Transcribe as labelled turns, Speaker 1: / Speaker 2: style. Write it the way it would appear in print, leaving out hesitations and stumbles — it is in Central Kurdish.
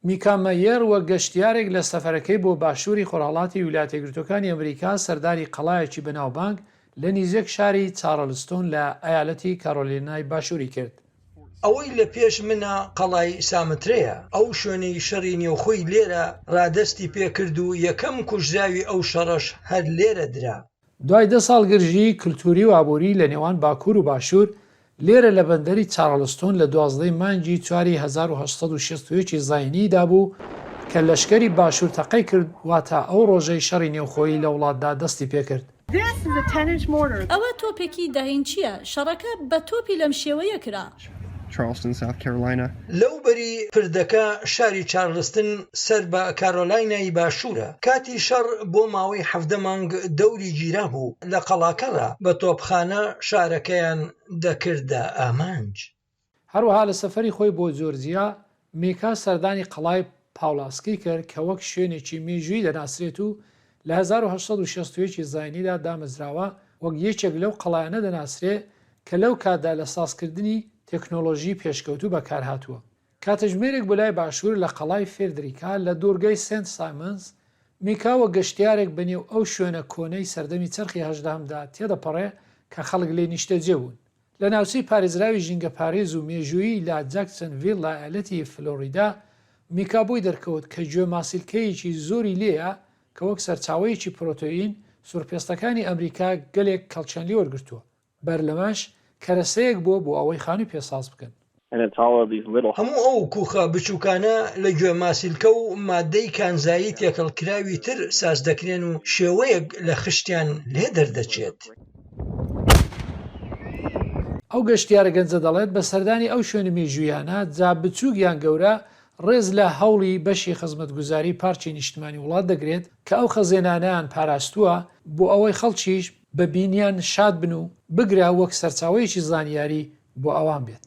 Speaker 1: میکا مەیەر وەک گەشتیارێک لە سەفەرەکەی بۆ باشووری خۆرهەڵاتی ویلایەتە یەکگرتووەکانی ئەمریکا سەردانی قەڵایەکی بەناوبانگ لە نزیک شاری چارلستۆن لە ئایالەتی کارۆلینای باشووری کرد.
Speaker 2: ئەوەی لە پێش منە قەڵای سامترەیە، ئەو شوێنەی شەڕی نێوخۆی لێرە ڕادەستی پێکرد و یەکەم کوژراوی ئەو شەڕەش هەر لێرە درا.
Speaker 1: دوای 10 ساڵ گرژی کلتوری و ئابووری لە نێوان باکوور و باشوور لێرە لە بەندەری چارلستۆن لە 12 مانگی 1861 زاینیدا بوو کە لەشکری باشوور تەقەی کرد واتە ئەو ڕۆژەی شەڕی نێوخۆیی لە وڵاتدا دەستی پێکرد.
Speaker 3: ئەوە تۆپێکی داهینچیە، شەڕەکە بە تۆپی لەم شێوەیە کرا.
Speaker 4: Charleston, South Carolina.
Speaker 2: لەوبەری پردەکە شاری چارلستن سەر بە کارۆلاینای باشوورە. کاتی شەڕ بۆ ماوەی 17 مانگ دەوری گیرا بوو لە قەڵاکەڕە بە تۆپخانە شارەکەیان دەکردە ئامانج.
Speaker 1: هەروەها لە سەفەری خۆی بۆ جۆرجیا میکا سەردانی قەڵای پاولاسکی کرد کە وەک شوێنێکی مێژووی دەناسرێت و لە 1861 زاینیدا دامەزراوە وەک یەکێک لەو قەڵایانە دەناسرێت کە لەو کاتدا لە سازکردنی تەکنۆلۆژی پێشکەوتوو بەکارهاتووە. کاتژمێرێک بۆ لای باشوور لە قەڵای فێردریکا لە دوورگەی سنت سایمنز میکاوە گەشتیارێک بەنێو ئەو شوێنە کۆنەی سەردەمی چەرخی هەژدەهەمدا تێدەپەڕێ کە خەڵک لێ نیشتەجێ بوون. لە ناوچەی پارێزراوی ژینگە پارێز و مێژوویی لا جاکسنڤیل لە ئایالەتی فلۆریدا میکا بۆی دەرکەوت کە گوێماسیلکەیەکی زۆری لێیە کە وەک سەرچاوەیەکی پرۆتۆئین سوورپێستەکانی ئەمریکا گەلێک کەڵچەنلی وەرگرتووە. بەرلەماش کەرەسەیەک بووە بۆ ئەوەی خانی پێساز بکەن.
Speaker 2: هەموو ئەو کوخە بچووکانە لە گوێماسیلکە و مادەی کانزایی تێکەڵکراوی تر ساز دەکرێن و شێوەیەک لە خشتیان لێ دەردەچێت.
Speaker 1: ئەو گەشتیارە گەنجە دەڵێت بە سەردانی ئەو شوێنە مێژوویانە جا بچووک یان گەورە ڕێز لە هەوڵی بەشی خزمەتگوزاری پارچی نیشتمانی وڵات دەگرێت کە ئەو خەزێنانیان پاراستووە بۆ ئەوەی خەڵکیش بە بینیان شاد بن و بگرا وەک سەرچاوەیەکی زانیاری بۆ ئەوان بێت.